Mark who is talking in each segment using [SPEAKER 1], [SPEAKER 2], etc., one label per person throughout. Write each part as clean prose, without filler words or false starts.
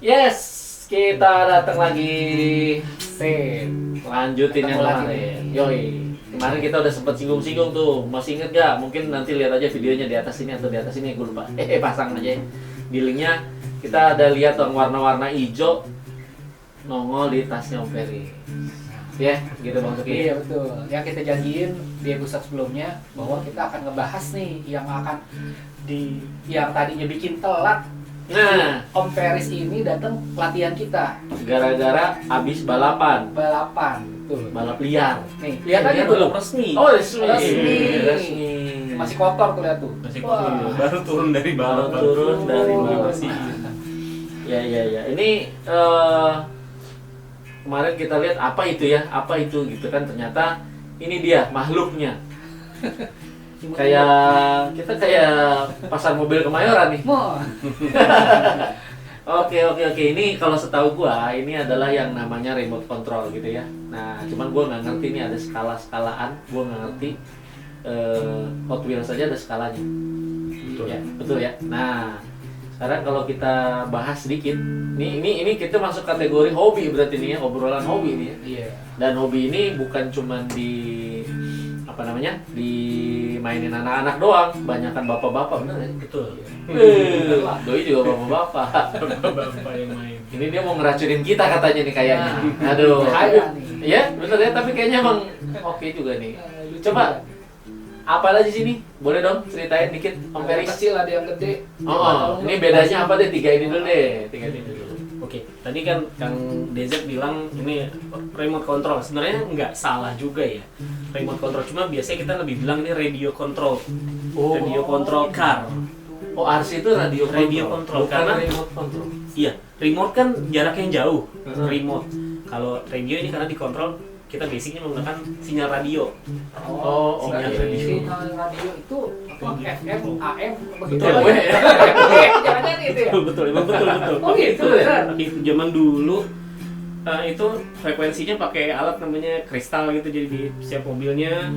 [SPEAKER 1] Yes, kita datang lagi. Sip, lanjutin yang kemarin. Yoi, kemarin kita udah sempat singgung-singgung tuh. Masih inget gak? Mungkin nanti lihat aja videonya di atas ini atau di atas ini, gue lupa. Pasang aja di linknya. Kita ada lihat yang warna-warna hijau nongol di tasnya Om Ferry. Ya, gitu Bang Tuki.
[SPEAKER 2] Iya betul. Yang kita janjiin di episode sebelumnya bahwa kita akan ngebahas nih yang tadinya bikin telat.
[SPEAKER 1] Nah,
[SPEAKER 2] Om Feris ini datang pelatihan kita.
[SPEAKER 1] gara-gara abis balapan,
[SPEAKER 2] Betul.
[SPEAKER 1] balap liar.
[SPEAKER 2] Nih, lihat aja
[SPEAKER 3] belum
[SPEAKER 2] tuh.
[SPEAKER 3] resmi.
[SPEAKER 1] Oh, resmi.
[SPEAKER 2] Resmi. Masih kotor tuh lihat tuh.
[SPEAKER 3] Masih
[SPEAKER 2] Wah.
[SPEAKER 3] kotor. Baru turun dari
[SPEAKER 1] Baru
[SPEAKER 3] bawah.
[SPEAKER 1] turun dari
[SPEAKER 2] Oh.
[SPEAKER 1] bawah.
[SPEAKER 3] Masih.
[SPEAKER 1] Ya. Ini kemarin kita lihat apa itu gitu kan, ternyata ini dia makhluknya. Kita kayak pasar mobil Kemayoran nih.
[SPEAKER 2] Mau.
[SPEAKER 1] Oke. Ini kalau setahu gua ini adalah yang namanya remote control gitu ya. Nah, cuman gua nggak ngerti ini ada skala-skalaan. Gua nggak ngerti. Hot Wheels saja ada skalanya. Betul ya. Nah, sekarang kalau kita bahas sedikit, ini kita masuk kategori hobi berarti nih ya, obrolan hobi nih ya.
[SPEAKER 2] Iya.
[SPEAKER 1] Dan hobi ini bukan cuman dimainin anak-anak doang, banyakan bapak-bapak, bener ya?
[SPEAKER 3] Betul.
[SPEAKER 1] Doi juga bapak-bapak.
[SPEAKER 3] Bapak yang main.
[SPEAKER 1] Ini dia mau ngeracunin kita katanya nih kayaknya. Aduh.
[SPEAKER 2] Bahaya nih.
[SPEAKER 1] Iya, bener ya, tapi kayaknya emang oke juga nih.
[SPEAKER 2] Lucu
[SPEAKER 1] Coba
[SPEAKER 2] juga.
[SPEAKER 1] apa lagi sini? Boleh dong ceritain dikit Om
[SPEAKER 2] Ada yang
[SPEAKER 1] Feris.
[SPEAKER 2] kecil, ada yang gede.
[SPEAKER 1] Ini bedanya apa deh? Tiga ini dulu dulu.
[SPEAKER 3] Oke, tadi kan Kang DZ bilang ini remote control. Sebenarnya nggak salah juga ya. Remote control, cuma biasanya kita lebih bilang ini radio control. Radio control car.
[SPEAKER 1] Oh, RC itu radio control.
[SPEAKER 3] Radio control,
[SPEAKER 1] Bukan
[SPEAKER 3] karena
[SPEAKER 1] remote control.
[SPEAKER 3] Iya, remote kan jarak yang jauh.
[SPEAKER 1] Hmm.
[SPEAKER 3] Remote. Kalau radio ini karena dikontrol, kita basicnya menggunakan sinyal radio.
[SPEAKER 1] Oh,
[SPEAKER 3] sinyal
[SPEAKER 1] oke.
[SPEAKER 3] radio.
[SPEAKER 2] Sinyal radio itu apa? FM, AM, begitu
[SPEAKER 1] Betul,
[SPEAKER 2] aja.
[SPEAKER 1] ya.
[SPEAKER 2] Jangan itu ya.
[SPEAKER 3] Betul, emang betul.
[SPEAKER 2] Oh gitu
[SPEAKER 1] Betul ya?
[SPEAKER 2] ya.
[SPEAKER 3] Itu zaman dulu itu frekuensinya pakai alat namanya kristal gitu, jadi di setiap mobilnya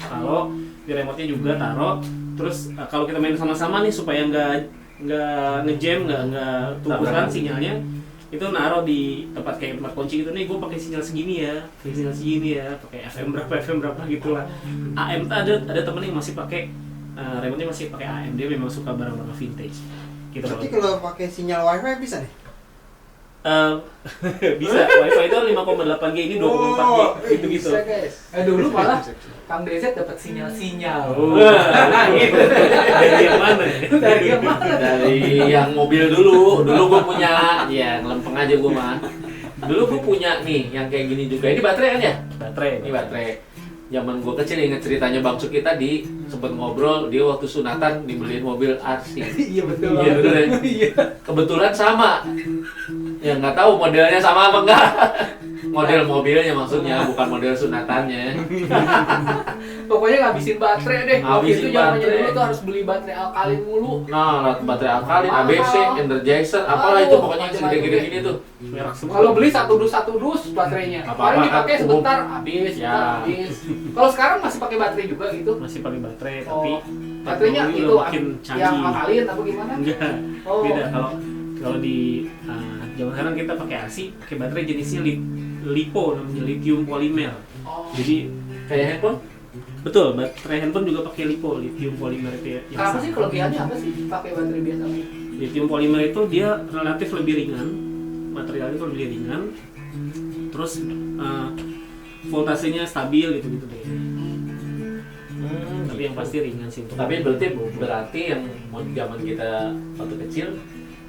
[SPEAKER 3] taruh, di remote-nya juga taruh. Terus kalau kita main sama-sama nih supaya nggak ngejam, nggak tukuran sinyalnya, itu naruh di tempat kayak tempat kunci gitu nih. Gue pakai sinyal segini ya, pakai FM berapa gitulah. AM tuh ada temen yang masih pakai remote-nya masih pakai AM, dia memang suka barang-barang vintage. Gitu.
[SPEAKER 4] Berarti kalau pakai sinyal wifi bisa nih?
[SPEAKER 3] Bisa, wifi itu 5,8G, ini 2,4G, gitu-gitu.
[SPEAKER 2] Bisa guys. Dulu malah Kang DZ dapat sinyal-sinyal.
[SPEAKER 3] Gitu. Dari yang mana ya?
[SPEAKER 2] Dari yang mana?
[SPEAKER 1] Dari yang mobil dulu gue punya, ya ngelempeng aja gue mah. Dulu gue punya nih yang kayak gini juga. Ini baterai kan ya? Ini baterai. Zaman gue kecil inget ceritanya Bang Suki tadi sempet ngobrol, dia waktu sunatan dibeliin mobil RC.
[SPEAKER 2] Iya betul.
[SPEAKER 1] Iya betul ya. Kebetulan sama. Ya nggak tahu modelnya sama apa enggak. Model mobilnya maksudnya, bukan model sunatannya.
[SPEAKER 2] Pokoknya ngabisin baterai deh. Waktu
[SPEAKER 1] Ngabisin
[SPEAKER 2] itu zamannya
[SPEAKER 1] baterai.
[SPEAKER 2] dulu tuh harus beli baterai alkalin mulu.
[SPEAKER 1] Nah, baterai alkalin, ABC, Energizer, apalah itu pokoknya yang segede-gede gini tuh.
[SPEAKER 3] Merek semua.
[SPEAKER 2] Kalau beli satu dus baterainya.
[SPEAKER 1] Apa-apa
[SPEAKER 2] Paling dipakai
[SPEAKER 1] kan,
[SPEAKER 2] sebentar
[SPEAKER 1] umum.
[SPEAKER 2] habis,
[SPEAKER 1] Ya.
[SPEAKER 2] habis. Kalau sekarang masih pakai baterai juga gitu.
[SPEAKER 3] Masih pakai baterai,
[SPEAKER 2] Oh,
[SPEAKER 3] tapi
[SPEAKER 2] baterainya
[SPEAKER 3] teknologi
[SPEAKER 2] itu
[SPEAKER 3] udah makin
[SPEAKER 2] yang
[SPEAKER 3] canggih.
[SPEAKER 2] alkalin apa gimana?
[SPEAKER 3] Enggak,
[SPEAKER 2] Oh.
[SPEAKER 3] beda. Kalau di zaman sekarang kita pakai RC, pakai baterai jenisnya LiPo, namanya lithium polymer.
[SPEAKER 2] Oh.
[SPEAKER 3] Jadi
[SPEAKER 1] Kayak handphone?
[SPEAKER 3] betul, baterai handphone juga pakai LiPo, lithium polymer itu ya. yang
[SPEAKER 2] Kenapa
[SPEAKER 3] sama.
[SPEAKER 2] sih kelebihannya apa sih pakai baterai biasa?
[SPEAKER 3] Lithium polymer itu dia relatif lebih ringan, materialnya itu lebih ringan, terus voltasenya stabil gitu deh. Tapi yang pasti ringan sih untuk.
[SPEAKER 1] Tapi berarti yang zaman kita waktu kecil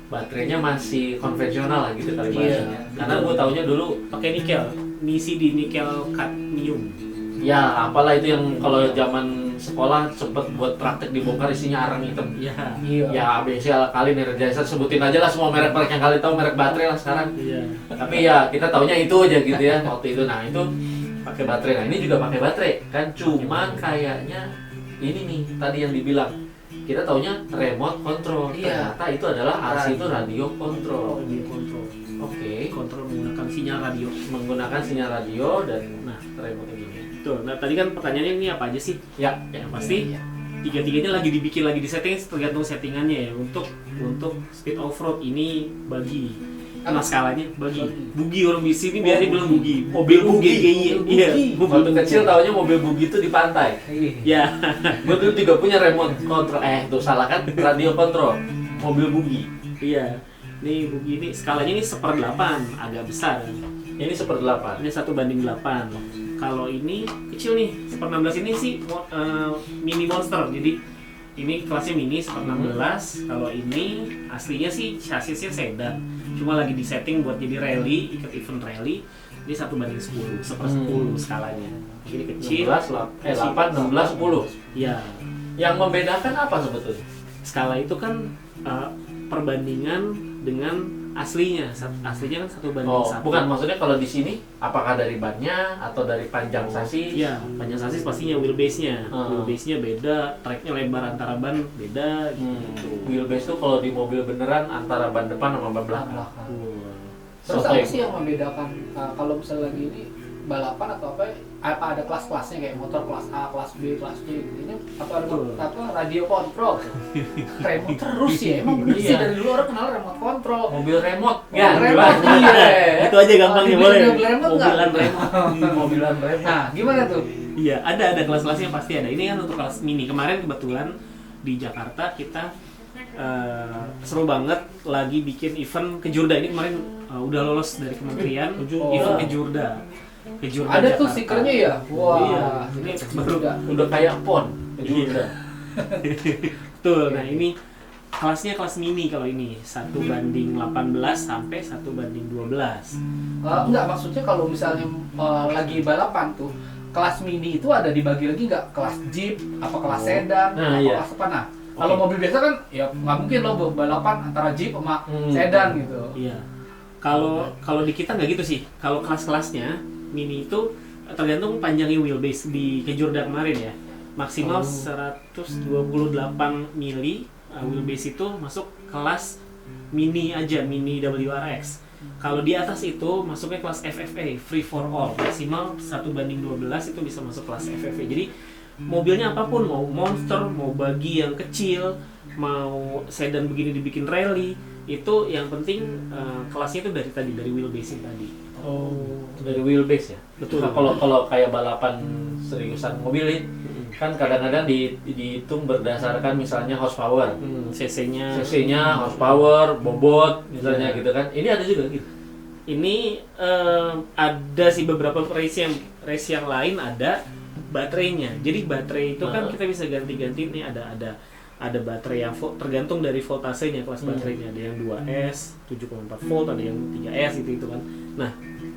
[SPEAKER 1] baterainya masih konvensional lah gitu kali
[SPEAKER 2] Iya.
[SPEAKER 1] bahasanya. Karena gue taunya dulu
[SPEAKER 3] pakai nikel, ngisi di nikel kadmium.
[SPEAKER 1] ya apalah itu yang kalau zaman sekolah sempet buat praktek dibongkar isinya arang hitam.
[SPEAKER 3] Iya.
[SPEAKER 2] Iya.
[SPEAKER 1] Ya ABC alkalin, Energizer, sebutin aja lah semua merek-merek yang kalian tahu, merek baterai lah sekarang.
[SPEAKER 3] Iya.
[SPEAKER 1] Tapi ya kita taunya itu aja gitu ya waktu itu. Nah itu pakai baterai. Nah ini juga pakai baterai kan, cuman kayaknya ini nih tadi yang dibilang kita taunya remote control.
[SPEAKER 2] Iya.
[SPEAKER 1] Ternyata itu adalah RC itu radio control.
[SPEAKER 3] Audio control.
[SPEAKER 1] Oke.
[SPEAKER 3] Kontrol menggunakan sinyal radio.
[SPEAKER 1] Menggunakan sinyal radio dan nah remote ini.
[SPEAKER 3] Tuh, nah tadi kan pertanyaannya ini apa aja sih?
[SPEAKER 1] Ya,
[SPEAKER 3] Yang pasti
[SPEAKER 2] Iya.
[SPEAKER 3] tiga-tiganya lagi dibikin, lagi disetting, tergantung settingannya ya. Untuk speed off road ini bagi, nah skalanya bagi, bugi orang di sini biasanya bilang bugi, mobil bugi, iya,
[SPEAKER 1] Waktu kecil taunya mobil bugi itu di pantai.
[SPEAKER 3] ya.
[SPEAKER 1] Gue dulu juga punya remote control, tuh salah kan, radio kontrol, mobil bugi.
[SPEAKER 3] Iya, nih bugi ini skalanya ini 1/8, agak besar.
[SPEAKER 1] Ini 1/8.
[SPEAKER 3] Ini 1/8. Kalau ini kecil nih, 1/16 ini sih mini monster. Jadi ini kelasnya mini 1/16. Kalau ini aslinya sih chassisnya sedan. Cuma lagi disetting buat jadi rally, ikut event rally. Ini 1/10, 1/10 skalanya. Ini kecil.
[SPEAKER 1] 8, 16, 10.
[SPEAKER 3] Ya,
[SPEAKER 1] Yang membedakan apa sebetulnya?
[SPEAKER 3] skala itu kan perbandingan dengan aslinya. Aslinya kan 1/1.
[SPEAKER 1] Bukan, maksudnya kalau di sini apakah dari bannya atau dari panjang sasis?
[SPEAKER 3] Iya, panjang sasis pastinya wheelbase-nya. Wheelbase-nya beda, tracknya lebar antara ban beda gitu.
[SPEAKER 1] Wheelbase tuh kalau di mobil beneran antara ban depan sama ban belakang.
[SPEAKER 2] Belakang.
[SPEAKER 3] Wah.
[SPEAKER 2] Terus
[SPEAKER 1] Oke.
[SPEAKER 2] apa sih yang membedakan kalau misalnya lagi ini balapan atau apa ada kelas-kelasnya kayak motor kelas A, kelas B, kelas C gitu. Ini apa
[SPEAKER 3] Betul.
[SPEAKER 2] radio kontrol. Remote terus ya. Emang bener sih
[SPEAKER 1] Iya.
[SPEAKER 2] dari dulu orang kenal remote kontrol.
[SPEAKER 1] Mobil remote.
[SPEAKER 2] Ya,
[SPEAKER 1] jelas.
[SPEAKER 2] remote iya.
[SPEAKER 3] Itu aja gampangnya
[SPEAKER 2] Dibilang
[SPEAKER 3] boleh.
[SPEAKER 2] mobil remote nggak?
[SPEAKER 3] Mobilan remote.
[SPEAKER 1] Mobilan remote.
[SPEAKER 2] Nah, gimana tuh?
[SPEAKER 3] Iya, ada kelas-kelasnya pasti ada. Ini kan untuk kelas mini. Kemarin kebetulan di Jakarta kita seru banget lagi bikin event Kejurda. Ini kemarin udah lolos dari kementerian, event Kejurda. Kejurda
[SPEAKER 2] Ada tuh
[SPEAKER 3] Jakarta.
[SPEAKER 2] stikernya ya? Wah,
[SPEAKER 3] Iya, ini baru.
[SPEAKER 1] Udah kayak pon.
[SPEAKER 3] Iya. Betul. Nah, ini kelasnya kelas mini kalau ini 1/18 sampai 1/12.
[SPEAKER 2] Enggak, maksudnya kalau misalnya lagi balapan tuh kelas mini itu ada dibagi lagi nggak? Kelas jeep, apa kelas sedan,
[SPEAKER 1] Nah,
[SPEAKER 2] apa
[SPEAKER 1] iya.
[SPEAKER 2] kelas apa? Nah, kalau mobil biasa kan ya nggak mungkin lo balapan antara jeep sama sedan gitu.
[SPEAKER 3] Iya. Kalau di kita nggak gitu sih. Kalau kelas-kelasnya mini itu tergantung panjangnya wheelbase di Kejurda kemarin ya. Maksimal 128 mili wheelbase itu masuk kelas mini aja, mini WRX. Kalau di atas itu masuknya kelas FFA, free for all. Maksimal 1/12 itu bisa masuk kelas FFA. Jadi mobilnya apapun, mau monster, mau buggy yang kecil, mau sedan begini dibikin rally, itu yang penting kelasnya itu dari wheelbase tadi.
[SPEAKER 1] Dari wheelbase ya.
[SPEAKER 3] Betul.
[SPEAKER 1] Nah, kalau kayak balapan seriusan mobil ini, kan kadang-kadang dihitung berdasarkan misalnya horsepower.
[SPEAKER 3] CC-nya.
[SPEAKER 1] CC-nya, horsepower, bobot misalnya
[SPEAKER 3] Iya.
[SPEAKER 1] gitu kan. Ini ada juga gitu.
[SPEAKER 3] Ini ada sih beberapa race yang lain ada baterainya. Jadi baterai itu kan kita bisa ganti-ganti nih, ada baterai yang tergantung dari voltasenya kelas baterainya. Ada yang 2S, 7,4 volt, ada yang 3S gitu kan. Nah,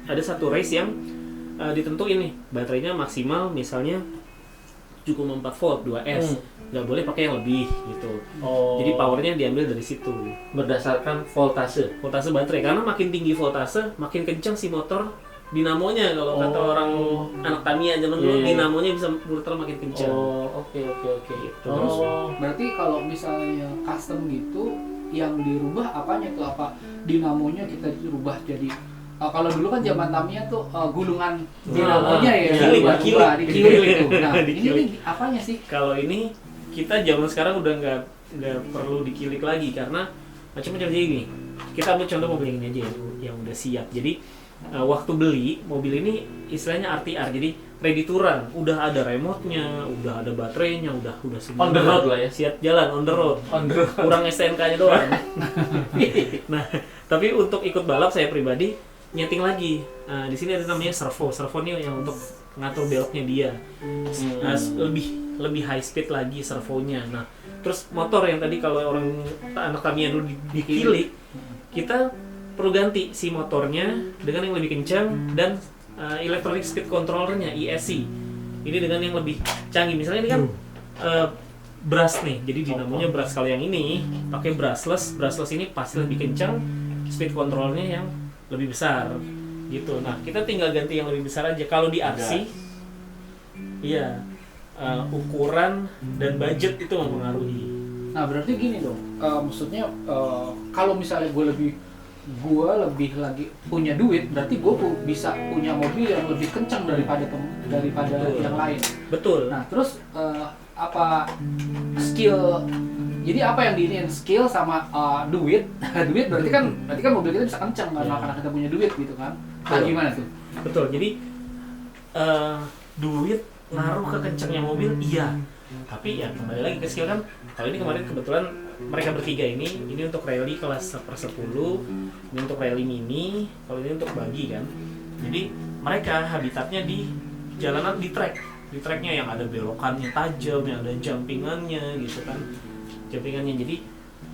[SPEAKER 3] ada satu race yang ditentuin nih baterainya maksimal misalnya 7,4 volt 2S. Nggak boleh pakai yang lebih gitu. Jadi powernya diambil dari situ.
[SPEAKER 1] Berdasarkan voltase.
[SPEAKER 3] Voltase baterai, karena makin tinggi voltase makin kencang si motor dinamonya. Kalau kata orang anak Tamiya zaman dulu, dinamonya bisa muter makin kencang.
[SPEAKER 1] Oke.
[SPEAKER 3] Gitu.
[SPEAKER 2] Terus berarti kalau misalnya custom gitu yang dirubah apanya tuh? Apa dinamonya kita rubah jadi kalau dulu kan zaman Tamiya tuh gulungan dinamonya ya,
[SPEAKER 3] dikilik.
[SPEAKER 2] dikilik gitu. Nah,
[SPEAKER 3] Dikilik.
[SPEAKER 2] ini apanya sih?
[SPEAKER 3] Kalau ini kita zaman sekarang udah nggak perlu dikilik lagi, karena macam-macam. Jadi gini, kita ambil contoh mobil ini aja yang udah siap. Jadi waktu beli mobil ini istilahnya RTR, jadi ready to run, udah ada remote-nya, udah ada baterainya, udah semua
[SPEAKER 1] On the road lah ya.
[SPEAKER 3] siap jalan on the road. Kurang STNK-nya doang. Nah, tapi untuk ikut balap saya pribadi nyeting lagi. Di sini ada namanya servo. Servo ini yang untuk ngatur beloknya dia. Lebih high speed lagi servonya. Nah, terus motor yang tadi kalau orang anak Tamiya dulu dikilik, kita perlu ganti si motornya dengan yang lebih kencang dan electronic speed controllernya ESC. Ini dengan yang lebih canggih. Misalnya ini kan brush nih. Jadi dinamonya brush. Kalau yang ini pakai brushless. Brushless ini pasti lebih kencang, speed controlnya yang lebih besar gitu. Nah, kita tinggal ganti yang lebih besar aja. Kalau di RC, iya, ukuran dan budget itu mempengaruhi.
[SPEAKER 2] Nah, berarti gini dong. Maksudnya kalau misalnya gue lebih lagi punya duit, berarti gue bisa punya mobil yang lebih kencang daripada
[SPEAKER 3] Betul.
[SPEAKER 2] yang lain.
[SPEAKER 3] Betul.
[SPEAKER 2] Nah, terus apa skill. Jadi apa yang diinin skill sama duit. Duit berarti kan mobil kita bisa kenceng karena kita punya duit gitu kan. Nah, gimana tuh?
[SPEAKER 3] Betul. Jadi duit ngaruh ke kencengnya mobil, iya. Tapi ya kembali lagi ke skill kan. Kalau ini kemarin kebetulan mereka bertiga ini untuk rally kelas 1/10, ini untuk rally mini, kalau ini untuk buggy kan. Jadi mereka habitatnya di jalanan, di tracknya yang ada belokannya tajam, yang ada jumpingannya gitu kan. Jadi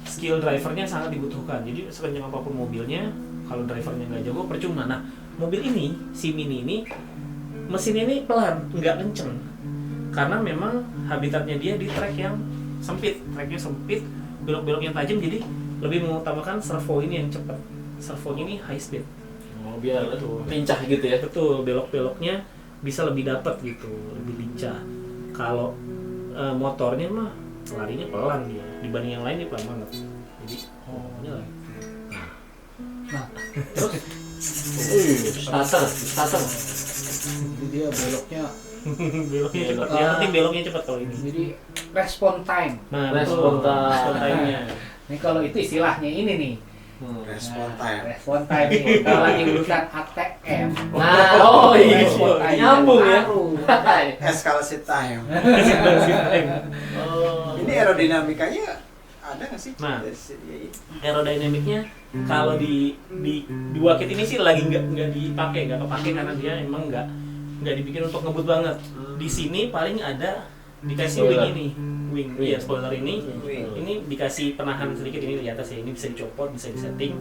[SPEAKER 3] skill drivernya sangat dibutuhkan. Jadi sekencang apapun mobilnya, kalau drivernya nggak jago percuma. Nah, mobil ini, si mini ini, mesin ini pelan, nggak kenceng. Karena memang habitatnya dia di tracknya sempit, belok-beloknya tajam, jadi lebih mengutamakan servo ini yang cepat. Servonya ini high speed.
[SPEAKER 1] Oh, biar lincah gitu ya.
[SPEAKER 3] Betul, belok-beloknya bisa lebih dapat gitu, lebih lincah. Kalau motornya mah larinya pelan dia, dibanding yang lain dia pelan banget. Jadi, ini lah.
[SPEAKER 2] Nah, terus
[SPEAKER 1] starter.
[SPEAKER 2] jadi dia beloknya
[SPEAKER 3] beloknya cepat. Yang penting beloknya cepat kalau ini.
[SPEAKER 2] jadi respon time.
[SPEAKER 3] Nah,
[SPEAKER 1] Respon
[SPEAKER 3] time-nya.
[SPEAKER 2] Ini kalau itu istilahnya ini nih.
[SPEAKER 4] Respon
[SPEAKER 2] Nah,
[SPEAKER 4] time.
[SPEAKER 2] respon time nih. Kalau lagi urusan ATM.
[SPEAKER 1] Nah, oh iya,
[SPEAKER 2] Respon time
[SPEAKER 1] nyambung ya.
[SPEAKER 2] baru.
[SPEAKER 4] Escalation time.
[SPEAKER 1] Oh.
[SPEAKER 4] Ini aerodinamikanya ada nggak sih?
[SPEAKER 3] Nah.
[SPEAKER 4] Dari segi-
[SPEAKER 3] Aerodinamiknya kalau di dua kit ini sih lagi nggak dipakai, nggak kepake karena dia emang nggak dibikin untuk ngebut banget. Di sini paling ada dikasih
[SPEAKER 1] Spoiler.
[SPEAKER 3] wing, iya spoiler ini.
[SPEAKER 4] Wing.
[SPEAKER 3] Ini dikasih penahan sedikit ini di atas ya. Ini bisa dicopot, bisa disetting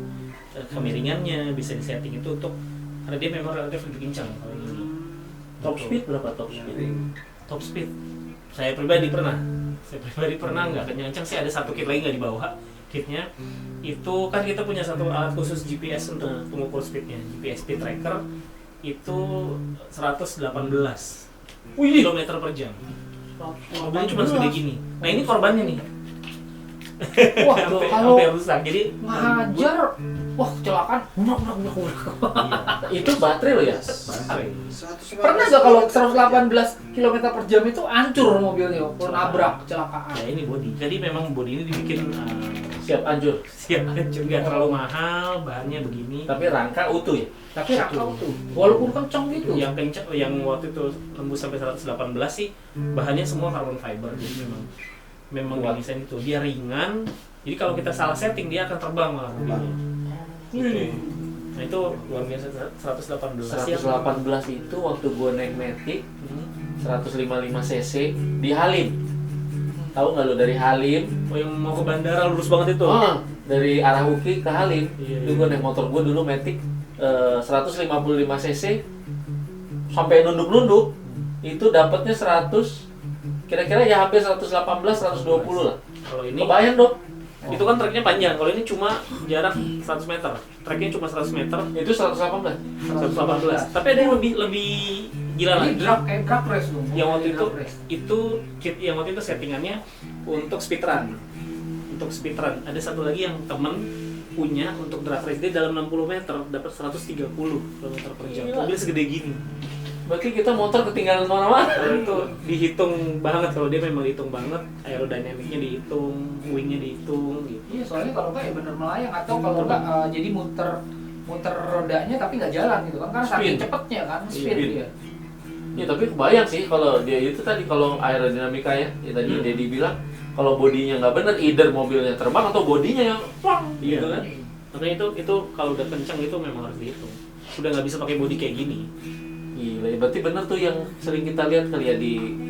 [SPEAKER 3] kemiringannya, bisa disetting itu untuk karena dia memang relatif lebih kencang kalau ini.
[SPEAKER 1] Top speed berapa top speed?
[SPEAKER 3] Top speed. Saya pribadi pernah nggak kencang sih, ada satu kit lagi nggak dibawa. Kitnya itu kan kita punya satu alat khusus GPS untuk mengukur speednya, GPS speed tracker itu 118 km per jam. Mobilnya cuma segede gini. Nah ini korbannya nih.
[SPEAKER 2] Wah, kalau
[SPEAKER 3] Hampir rusak. Jadi
[SPEAKER 2] ngajar, wah kecelakaan.
[SPEAKER 1] Itu baterai loh ya?
[SPEAKER 3] baterai.
[SPEAKER 4] 115
[SPEAKER 2] Pernah nggak kalau 118 km per jam itu hancur mobilnya, kalau nabrak kecelakaan?
[SPEAKER 3] Ya ini body. Jadi memang body ini dibikin
[SPEAKER 1] Siap hancur.
[SPEAKER 3] siap hancur, nggak terlalu mahal, bahannya begini.
[SPEAKER 1] Tapi rangka utuh ya?
[SPEAKER 2] Tapi rangka tuh, walaupun kenceng gitu.
[SPEAKER 3] Yang kencang, yang waktu itu tembus sampai 118 sih, bahannya semua carbon fiber. Jadi memang
[SPEAKER 1] Kuat.
[SPEAKER 3] didesain itu. Dia ringan. Jadi kalau kita salah setting dia akan terbang malah mobilnya. Gitu. Nah itu luar biasa 118.
[SPEAKER 1] 118 itu waktu gue naik Matic 155 cc di Halim. Tahu nggak lo dari Halim?
[SPEAKER 3] Oh yang mau ke bandara lurus banget itu.
[SPEAKER 1] Oh, dari arah UKI ke Halim.
[SPEAKER 3] Iya,
[SPEAKER 1] Itu gue naik motor gue dulu Matic 155 cc sampai nunduk-nunduk itu dapatnya 100 kira-kira ya hampir 118 120 lah.
[SPEAKER 3] Kalau ini
[SPEAKER 1] Kebayang dong.
[SPEAKER 3] itu kan treknya panjang. Kalau ini cuma jarak 100 meter. Treknya cuma 100 meter.
[SPEAKER 1] Itu 118.
[SPEAKER 3] 118. Tapi ada yang lebih gila
[SPEAKER 2] Ini
[SPEAKER 3] lagi.
[SPEAKER 2] drag race dong.
[SPEAKER 3] Yang waktu itu
[SPEAKER 2] Drag race.
[SPEAKER 3] kit yang waktu itu settingannya untuk speedrun. Untuk speedrun. Ada satu lagi yang temen punya untuk drag race dia dalam 60 meter dapat 130 km per jam.
[SPEAKER 1] Gila.
[SPEAKER 3] Mobil segede gini.
[SPEAKER 1] Berarti kita motor ketinggalan mana-mana.
[SPEAKER 3] Kalau itu dihitung banget, kalau dia memang dihitung banget, aerodinamiknya dihitung, wingnya dihitung gitu.
[SPEAKER 2] Iya, soalnya kalau nggak ya bener melayang atau kalau nggak jadi muter rodanya tapi nggak jalan gitu kan, karena saking
[SPEAKER 1] Speed.
[SPEAKER 2] cepetnya kan,
[SPEAKER 1] Iya,
[SPEAKER 2] speed
[SPEAKER 1] speed.
[SPEAKER 2] dia.
[SPEAKER 1] Ya tapi kebayang sih kalau dia itu tadi kalau aerodinamika ya tadi Dedi bilang kalau bodinya nggak bener, either mobilnya terbang atau bodinya yang plong gitu kan.
[SPEAKER 3] Makanya itu kalau udah kencang itu memang harus dihitung. Udah nggak bisa pakai bodi kayak gini.
[SPEAKER 1] Gila, ya berarti bener tuh yang sering kita lihat kali ya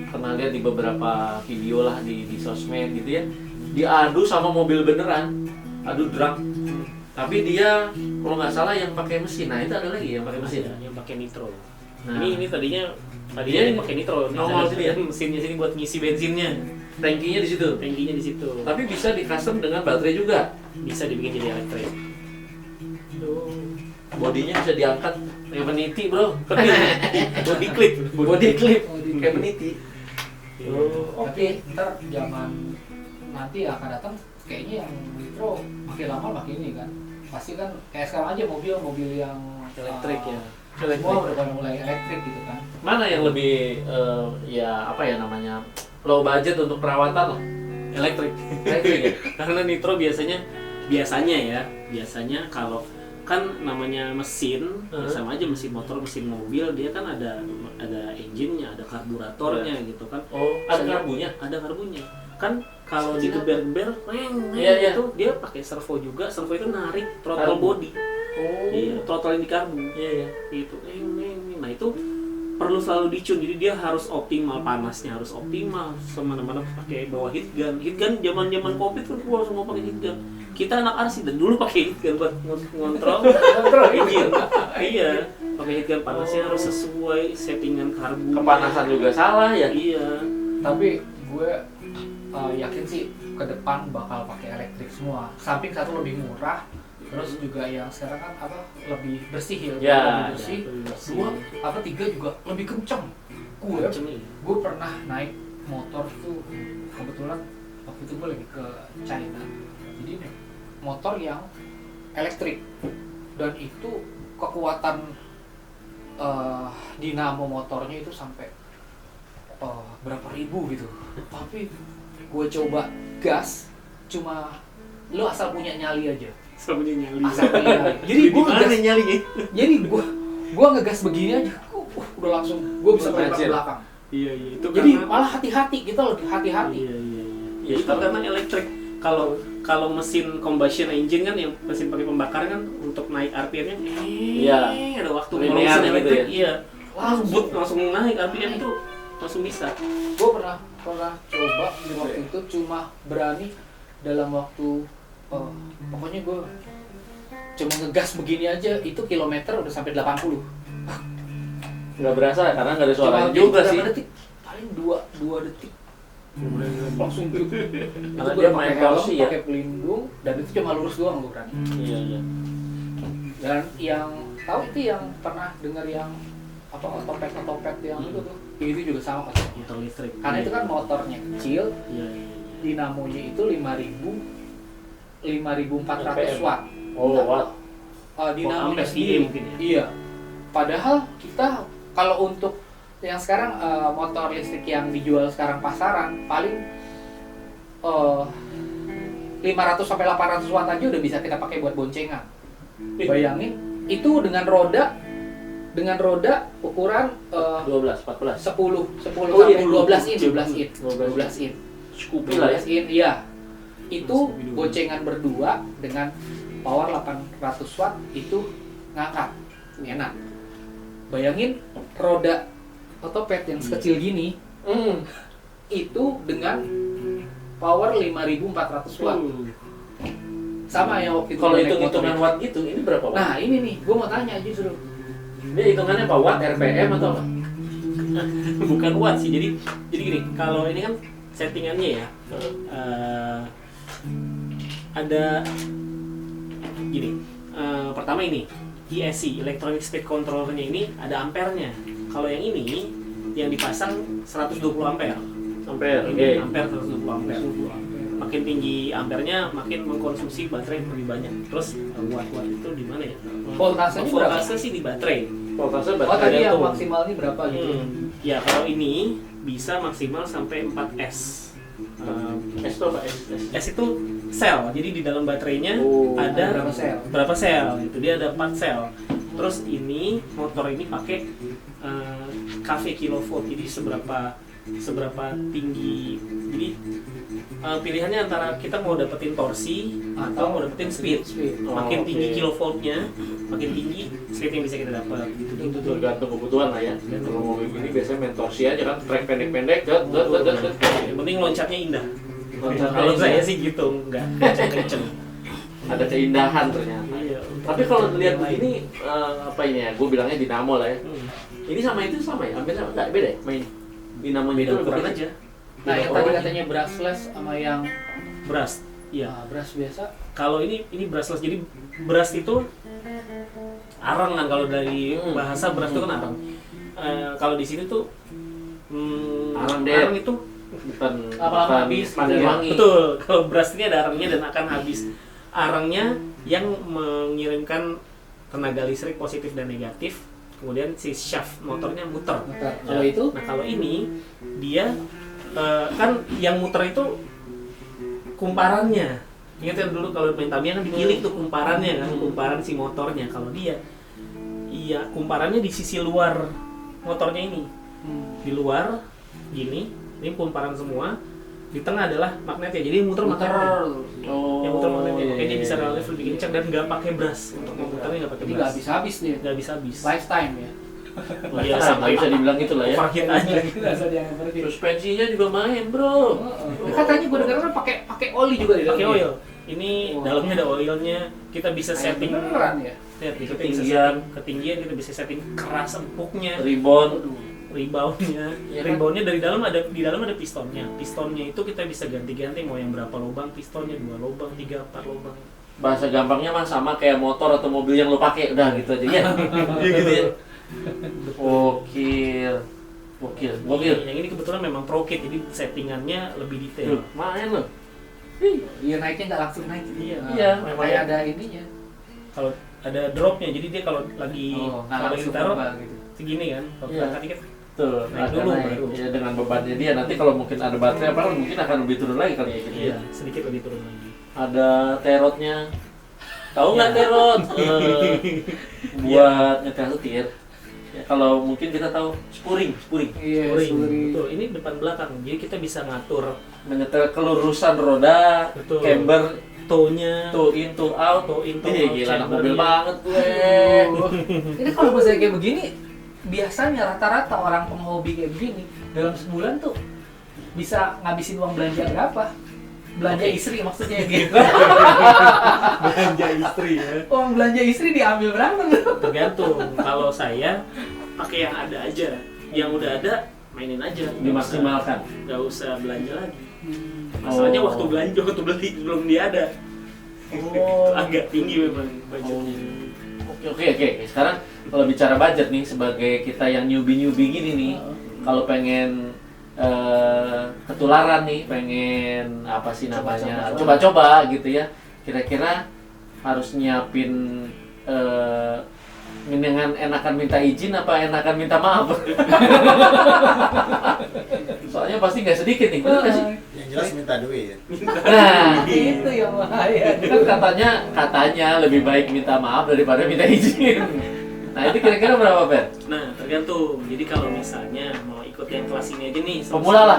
[SPEAKER 1] pernah lihat di beberapa video lah di sosmed gitu ya. Diadu sama mobil beneran, adu drag. Tapi dia kalau nggak salah yang pakai mesin. Nah itu ada lagi yang pakai mesin.
[SPEAKER 3] Ada yang pakai nitro.
[SPEAKER 1] Nah.
[SPEAKER 3] Ini tadinya
[SPEAKER 1] Iya,
[SPEAKER 3] yang pakai nitro.
[SPEAKER 1] nongol sini ya?
[SPEAKER 3] Mesinnya sini buat ngisi bensinnya.
[SPEAKER 1] Tankinya di situ.
[SPEAKER 3] Tankinya di situ.
[SPEAKER 1] Tapi bisa di custom dengan baterai juga.
[SPEAKER 3] Bisa dibikin jadi elektrik.
[SPEAKER 1] Bodinya bisa diangkat kayak meniti bro.
[SPEAKER 3] Body clip.
[SPEAKER 1] Body clip
[SPEAKER 2] Body clip.
[SPEAKER 1] kayak meniti.
[SPEAKER 2] Tapi ntar zaman nanti akan datang kayaknya yang nitro makin lama makin ini kan, pasti kan kayak sekarang aja mobil yang
[SPEAKER 3] Elektrik ya.
[SPEAKER 2] semua udah pada mulai elektrik gitu kan.
[SPEAKER 1] Mana yang lebih ya apa ya namanya low budget untuk perawatan loh.
[SPEAKER 3] elektrik.
[SPEAKER 1] Elektrik ya?
[SPEAKER 3] Karena nitro biasanya kalau kan namanya mesin, sama aja mesin motor, mesin mobil, dia kan ada engine-nya, ada karburatornya gitu kan.
[SPEAKER 1] Oh, ada karbunya?
[SPEAKER 3] Ada karbunya. Kan kalau digeber-geber,
[SPEAKER 1] Iya.
[SPEAKER 3] itu dia pakai servo juga. Servo itu narik throttle
[SPEAKER 1] Karbu.
[SPEAKER 3] body.
[SPEAKER 1] Oh.
[SPEAKER 3] Iya, throttle yang di karbu.
[SPEAKER 1] Iya.
[SPEAKER 3] Itu nah itu perlu selalu dicun, jadi dia harus optimal, panasnya harus optimal, semana-mana pakai bawa heat gun zaman covid kan gua langsung mau pakai heat gun. Kita anak RC dan dulu pakai heat gun buat ngontrol engine. Iya, pakai heat gun, panasnya harus sesuai settingan karbu.
[SPEAKER 1] Kepanasan juga salah ya?
[SPEAKER 3] Iya.
[SPEAKER 2] Tapi gue yakin sih ke depan bakal pakai elektrik semua. Samping satu lebih murah, terus juga yang sekarang kan lebih bersih ya,
[SPEAKER 1] Ya,
[SPEAKER 2] lebih bersih.
[SPEAKER 3] lebih bersih.
[SPEAKER 2] Dua, tiga juga lebih kenceng. Gue pernah naik motor tuh, kebetulan waktu itu gue lagi ke China. Jadi motor yang elektrik dan itu kekuatan dinamo motornya itu sampai berapa ribu gitu. Tapi gue coba gas, cuma lo asal punya nyali aja.
[SPEAKER 3] Asal punya nyali.
[SPEAKER 2] Jadi gue ngegas,
[SPEAKER 3] nyalinya.
[SPEAKER 2] jadi gue ngegas begini aja, udah langsung gue bisa berbelakang ke belakang.
[SPEAKER 3] Iya, itu
[SPEAKER 2] Jadi
[SPEAKER 3] karena
[SPEAKER 2] malah hati-hati, kita lebih hati-hati.
[SPEAKER 3] Iya. Ya, itu karena elektrik. Kalau mesin combustion engine kan, yang mesin pakai pembakaran kan, untuk naik RPM-nya
[SPEAKER 1] Iya.
[SPEAKER 3] ada waktu.
[SPEAKER 1] Linear
[SPEAKER 3] Kalau mesin
[SPEAKER 1] gitu
[SPEAKER 3] elektrik
[SPEAKER 1] ya?
[SPEAKER 3] iya. Langsung naik RPM itu langsung bisa.
[SPEAKER 2] Gue pernah coba di waktu itu, cuma berani dalam waktu pokoknya gue cuma ngegas begini aja, itu kilometer udah sampai 80.
[SPEAKER 1] Nggak berasa karena nggak ada suaranya
[SPEAKER 2] Cuma
[SPEAKER 1] juga
[SPEAKER 2] berapa
[SPEAKER 1] sih.
[SPEAKER 2] detik? Paling 2 detik. Langsung gitu.
[SPEAKER 1] Karena
[SPEAKER 2] Itu
[SPEAKER 1] dia
[SPEAKER 2] gue
[SPEAKER 1] main
[SPEAKER 2] pakai helm,
[SPEAKER 1] torsi ya?
[SPEAKER 2] pakai pelindung, dan itu cuma lurus doang gue berani.
[SPEAKER 1] Iya.
[SPEAKER 2] Dan yang tahu itu yang pernah dengar yang otopet yang itu tuh, itu juga sama katanya.
[SPEAKER 3] Motor listrik.
[SPEAKER 2] Karena itu kan motornya kecil,
[SPEAKER 3] Iya.
[SPEAKER 2] dinamonya itu 5.400 watt.
[SPEAKER 1] Oh, watt.
[SPEAKER 2] Dinamonya
[SPEAKER 3] ampere
[SPEAKER 2] sendiri.
[SPEAKER 3] mungkin ya?
[SPEAKER 2] Iya. Padahal kita kalau untuk yang sekarang motor listrik yang dijual sekarang pasaran paling 500 sampai 800 watt aja udah bisa kita pakai buat boncengan. Bayangin itu dengan roda ukuran
[SPEAKER 1] 12, 14.
[SPEAKER 2] 10
[SPEAKER 1] Oh,
[SPEAKER 2] sampai
[SPEAKER 1] iya.
[SPEAKER 2] 12 in.
[SPEAKER 1] 12
[SPEAKER 2] in.
[SPEAKER 1] Scoopy lah ya.
[SPEAKER 2] 12 in, iya. Itu boncengan berdua dengan power 800 watt itu ngangkat. Enak. Bayangin roda otopet yang sekecil gini itu dengan power 5.400 watt. Sama yang waktu itu
[SPEAKER 1] Kalau
[SPEAKER 2] naik
[SPEAKER 1] hitung-hitungan
[SPEAKER 2] motor.
[SPEAKER 1] watt gitu, ini berapa watt?
[SPEAKER 2] Nah, ini nih, gue mau tanya justru.
[SPEAKER 1] Ini hitungannya apa? Watt, RPM atau apa?
[SPEAKER 3] Bukan watt sih. Jadi gini, kalau ini kan settingannya ya. Ada gini. Pertama ini ESC, Electronic Speed Controller-nya ini ada ampernya. Kalau yang ini yang dipasang 120 ampere.
[SPEAKER 1] Ampere, oke.
[SPEAKER 3] Ini ampere 120 ampere. Makin tinggi ampernya makin mengkonsumsi baterai lebih banyak. Terus watt-watt itu di mana ya?
[SPEAKER 2] Voltasenya berapa?
[SPEAKER 3] Voltase sih di baterai.
[SPEAKER 1] Voltase
[SPEAKER 2] Oh, tadi
[SPEAKER 1] baterai
[SPEAKER 2] yang
[SPEAKER 1] tuh.
[SPEAKER 2] maksimal ini berapa gitu?
[SPEAKER 3] Ya kalau ini bisa maksimal sampai 4S.
[SPEAKER 1] S itu apa? S.
[SPEAKER 3] S itu sel, jadi di dalam baterainya
[SPEAKER 1] Oh,
[SPEAKER 3] ada
[SPEAKER 2] berapa sel?
[SPEAKER 3] Itu dia ada 4 sel. Terus ini motor ini pakai kV kilovolt, jadi seberapa tinggi. Jadi pilihannya antara kita mau dapetin torsi atau mau dapetin speed. Makin
[SPEAKER 1] Oh,
[SPEAKER 3] tinggi
[SPEAKER 1] oke.
[SPEAKER 3] kilovoltnya, makin tinggi speed yang bisa kita dapat.
[SPEAKER 1] Itu tergantung kebutuhan lah ya. Kalau mobil ini biasanya main torsi aja kan, track pendek-pendek, jet.
[SPEAKER 3] Yang penting loncatnya indah.
[SPEAKER 1] Loncatnya
[SPEAKER 3] Kalau
[SPEAKER 1] indah.
[SPEAKER 3] saya sih gitu, nggak kenceng-kenceng.
[SPEAKER 1] Ada keindahan ternyata.
[SPEAKER 3] Iya.
[SPEAKER 1] Tapi kalau lihat begini, apa ini ya? Gue bilangnya dinamo lah ya.
[SPEAKER 3] Hmm.
[SPEAKER 1] Ini sama itu sama ya? Hampir sama? Nggak, beda ya? Main dinamonya
[SPEAKER 3] Beda
[SPEAKER 1] itu
[SPEAKER 3] ukuran
[SPEAKER 1] lebih
[SPEAKER 3] aja.
[SPEAKER 2] Nah, yang tadi katanya brushless sama yang
[SPEAKER 3] Brush. Iya.
[SPEAKER 2] brush biasa.
[SPEAKER 3] Kalau ini brushless, jadi brush itu arang kan, kalau dari bahasa brush itu kan arang. Kalau di sini tuh
[SPEAKER 1] Arang deh.
[SPEAKER 3] arang itu
[SPEAKER 1] bukan
[SPEAKER 2] Lama-lama habis,
[SPEAKER 1] panggil
[SPEAKER 2] gitu ya.
[SPEAKER 1] wangi.
[SPEAKER 3] betul. Kalau brush ini ada arangnya dan akan habis. Arangnya yang mengirimkan tenaga listrik positif dan negatif. Kemudian si shaft motornya muter.
[SPEAKER 2] Kalau itu
[SPEAKER 3] Nah kalau ini dia kan yang muter itu kumparannya. Ingat ya dulu kalau main Tamiya kan dikilik tuh kumparannya kan, kumparan si motornya. Kalau dia, iya kumparannya di sisi luar motornya ini, di luar gini, ini kumparan semua. Di tengah adalah magnetnya, jadi yang muter magnetnya. Yang muter magnetnya, makanya dia bisa relatif lebih kencang dan nggak pakai brush untuk memutarnya, nggak pakai
[SPEAKER 2] Jadi
[SPEAKER 3] brush.
[SPEAKER 2] nggak habis-habis nih.
[SPEAKER 3] Nggak bisa habis.
[SPEAKER 2] Lifetime ya.
[SPEAKER 3] Oh, iya,
[SPEAKER 1] Nggak
[SPEAKER 3] sampai
[SPEAKER 1] bisa dibilang gitu lah ya.
[SPEAKER 3] overheat aja.
[SPEAKER 2] Asal dia yang pergi.
[SPEAKER 1] Suspensinya juga main bro.
[SPEAKER 2] Katanya gue dengar kan pakai oli juga di
[SPEAKER 3] Pakai
[SPEAKER 2] dalamnya.
[SPEAKER 3] oil. Ini dalamnya ada oilnya. Kita bisa setting.
[SPEAKER 2] Beneran ya.
[SPEAKER 3] Lihat, kita bisa
[SPEAKER 1] Ketinggian.
[SPEAKER 3] setting ketinggian, kita bisa setting keras empuknya,
[SPEAKER 1] Rebound.
[SPEAKER 3] reboundnya.
[SPEAKER 1] Iya kan?
[SPEAKER 3] Reboundnya dari dalam di dalam ada pistonnya. Pistonnya itu kita bisa ganti-ganti mau yang berapa lubang pistonnya, 2 lubang, 3, 4 lubang.
[SPEAKER 1] Bahasa gampangnya mah sama kayak motor atau mobil yang lo pakai, udah gitu aja ya. Iya gitu ya. Gokil. Gokil. Gokil.
[SPEAKER 3] Yang ini kebetulan memang pro kit, jadi settingannya lebih detail.
[SPEAKER 1] Main lo.
[SPEAKER 2] Iya naiknya nggak langsung naik.
[SPEAKER 3] Iya.
[SPEAKER 1] Iya,
[SPEAKER 2] Memang
[SPEAKER 1] memang.
[SPEAKER 2] kayak ada ininya.
[SPEAKER 3] Kalau ada dropnya, jadi dia kalau lagi
[SPEAKER 2] Nggak
[SPEAKER 3] kalau
[SPEAKER 2] langsung
[SPEAKER 3] ditaruh
[SPEAKER 2] ngebal gitu.
[SPEAKER 3] segini kan, kalau
[SPEAKER 1] Iya.
[SPEAKER 3] kita dikit
[SPEAKER 1] Tuh,
[SPEAKER 3] Naik
[SPEAKER 1] ada
[SPEAKER 3] dulu,
[SPEAKER 1] naik.
[SPEAKER 3] baru.
[SPEAKER 1] Ya, dengan bebannya dia nanti kalau mungkin ada baterai apa mungkin akan lebih turun lagi kali ya gitu
[SPEAKER 3] iya
[SPEAKER 1] ya.
[SPEAKER 3] sedikit lebih turun lagi.
[SPEAKER 1] Ada terotnya. Tahu nggak
[SPEAKER 3] Iya.
[SPEAKER 1] terot? Buat nyetel setir. Ya, kalau mungkin kita tahu spuring.
[SPEAKER 2] Iya,
[SPEAKER 3] Touring.
[SPEAKER 2] suri.
[SPEAKER 3] Betul, ini depan belakang, jadi kita bisa ngatur
[SPEAKER 1] Menyetel kelurusan roda,
[SPEAKER 3] Betul.
[SPEAKER 1] camber,
[SPEAKER 3] toe-nya,
[SPEAKER 1] toe in, toe out.
[SPEAKER 3] toe in, toe
[SPEAKER 1] Ih,
[SPEAKER 3] out,
[SPEAKER 1] gila anak
[SPEAKER 3] chambernya.
[SPEAKER 1] mobil banget gue.
[SPEAKER 2] Ini kalau misalnya kayak begini, biasanya rata-rata orang penghobi kayak begini dalam sebulan tuh bisa ngabisin uang belanja berapa? Belanja istri maksudnya gitu.
[SPEAKER 3] belanja istri ya.
[SPEAKER 2] Uang belanja istri diambil berapa tuh?
[SPEAKER 3] Tergantung. Kalau saya pakai yang ada aja, yang udah ada mainin aja.
[SPEAKER 1] Dimaksimalkan.
[SPEAKER 3] Nggak usah belanja lagi. Masalahnya
[SPEAKER 1] Oh.
[SPEAKER 3] waktu belanja, waktu beli belum dia ada.
[SPEAKER 1] Oh.
[SPEAKER 3] Agak tinggi memang budgetnya.
[SPEAKER 1] Oke. Sekarang kalau bicara budget nih sebagai kita yang newbie gini nih, kalau pengen ketularan nih, pengen apa sih namanya, coba-coba gitu ya, kira-kira harus nyiapin dengan enakan minta izin apa enakan minta maaf? Soalnya pasti nggak sedikit nih, bener nggak sih?
[SPEAKER 4] Yang jelas minta duit.
[SPEAKER 1] Nah,
[SPEAKER 2] Itu yang bahaya.
[SPEAKER 1] kan katanya lebih baik minta maaf daripada minta izin. Nah itu kira-kira berapa, Per?
[SPEAKER 3] Nah, tergantung. Jadi kalau misalnya mau ikut yang kelas ini aja nih,
[SPEAKER 1] Pemula.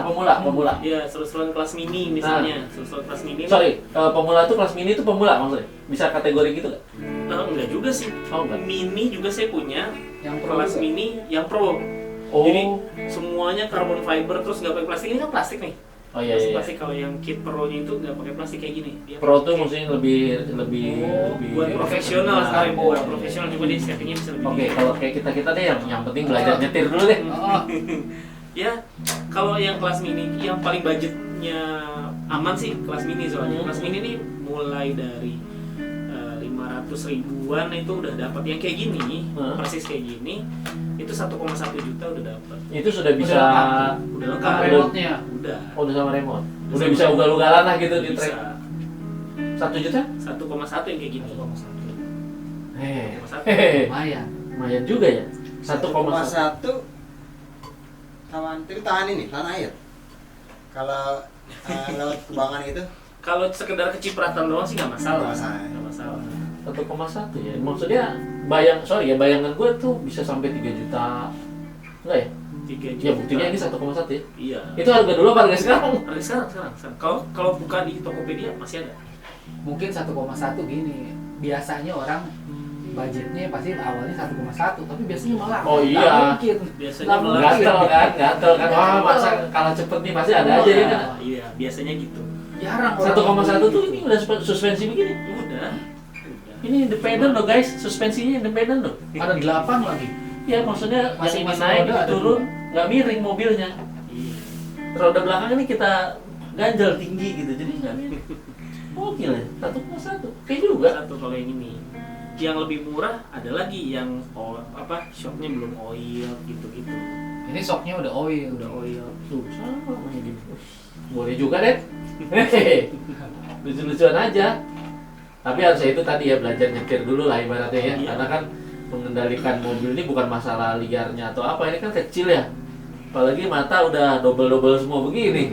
[SPEAKER 3] Iya, seru-seruan kelas mini misalnya. Seru-seruan kelas mini.
[SPEAKER 1] Sorry, pemula itu kelas mini itu pemula maksudnya? Bisa kategori gitu nggak?
[SPEAKER 3] Enggak juga sih.
[SPEAKER 1] Oh, enggak.
[SPEAKER 3] Mini juga saya punya.
[SPEAKER 2] Yang pro
[SPEAKER 3] Kelas
[SPEAKER 2] juga.
[SPEAKER 3] mini yang pro.
[SPEAKER 1] Oh.
[SPEAKER 3] Jadi semuanya carbon fiber terus nggak pakai plastik. Ini kan plastik nih.
[SPEAKER 1] Oh iya.
[SPEAKER 3] Plastik. Kalau yang kit pro-nya itu nggak pakai plastik kayak gini. Dia
[SPEAKER 1] Pro tuh
[SPEAKER 3] pakai-
[SPEAKER 1] maksudnya lebih
[SPEAKER 3] buat profesional sekali,
[SPEAKER 1] Nah,
[SPEAKER 3] buat profesional juga dia settingnya bisa lebih.
[SPEAKER 1] Oke, kalau kayak kita deh yang penting belajar nyetir dulu deh.
[SPEAKER 2] Oh,
[SPEAKER 3] Ya, kalau yang kelas mini yang paling budgetnya aman sih kelas mini soalnya. Kelas mini nih mulai dari 500 ribuan itu udah dapat yang kayak gini, persis kayak gini. Itu 1,1 juta udah dapat.
[SPEAKER 1] Itu sudah bisa
[SPEAKER 3] Udah lengkap.
[SPEAKER 2] Sama remote-nya.
[SPEAKER 3] Udah.
[SPEAKER 1] udah sama remote. Udah
[SPEAKER 3] Sama
[SPEAKER 1] bisa
[SPEAKER 3] remote.
[SPEAKER 1] ugal-ugalan lah gitu di
[SPEAKER 3] Bisa.
[SPEAKER 1] track. 1 juta?
[SPEAKER 3] 1,1 yang kayak gini. 1,1.
[SPEAKER 2] lumayan.
[SPEAKER 1] Lumayan juga ya. 1,1.
[SPEAKER 4] 1,1 tahan ini, tahan air. Kalau lewat kubangan itu,
[SPEAKER 3] Kalau sekedar kecipratan doang sih nggak masalah.
[SPEAKER 4] Nggak masalah.
[SPEAKER 3] Nggak masalah.
[SPEAKER 1] 1,1 ya. Maksudnya bayangan gue tuh bisa sampai 3 juta. Enggak ya?
[SPEAKER 3] 3 juta.
[SPEAKER 1] Ya buktinya ini 1,1 ya.
[SPEAKER 3] Iya.
[SPEAKER 1] Itu harga dulu apa harga sekarang?
[SPEAKER 3] Sekarang. Kalau buka di Tokopedia masih ada.
[SPEAKER 2] Mungkin 1,1 gini. Biasanya orang budgetnya pasti awalnya 1,1, tapi biasanya malah
[SPEAKER 1] Oh iya.
[SPEAKER 2] nggak mungkin.
[SPEAKER 3] Biasanya
[SPEAKER 2] Nggak
[SPEAKER 3] malah
[SPEAKER 2] mungkin.
[SPEAKER 1] Gatel kan. Wah, masa kalah cepet nih pasti ada aja ya kan.
[SPEAKER 3] Iya, biasanya gitu.
[SPEAKER 2] Jarang
[SPEAKER 1] 1,1 tuh ini udah suspensi begini.
[SPEAKER 3] Udah.
[SPEAKER 1] Ini independen loh guys, suspensinya independen loh.
[SPEAKER 2] ada 8 lagi.
[SPEAKER 1] Ya maksudnya
[SPEAKER 2] Masing-masing
[SPEAKER 1] yang ini naik,
[SPEAKER 2] roda
[SPEAKER 1] ini
[SPEAKER 2] ada
[SPEAKER 1] turun, nggak miring mobilnya.
[SPEAKER 3] Iya.
[SPEAKER 1] Roda belakang ini kita ganjal tinggi gitu, jadi nggak miring. Oke lah, 1,1. Oke juga.
[SPEAKER 3] Satu kalau yang ini. Yang lebih murah ada lagi yang shocknya belum oil gitu-gitu.
[SPEAKER 2] Ini shocknya udah oil.
[SPEAKER 3] Udah oil.
[SPEAKER 1] Tuh, sama kayak gini. Boleh juga deh. Hehehe. Lucu-lucuan aja. Tapi harus itu tadi ya, belajar nyetir dulu lah ibaratnya ya.
[SPEAKER 3] Iya.
[SPEAKER 1] Karena kan mengendalikan mobil ini bukan masalah liarnya atau apa, ini kan kecil ya. Apalagi mata udah double semua begini.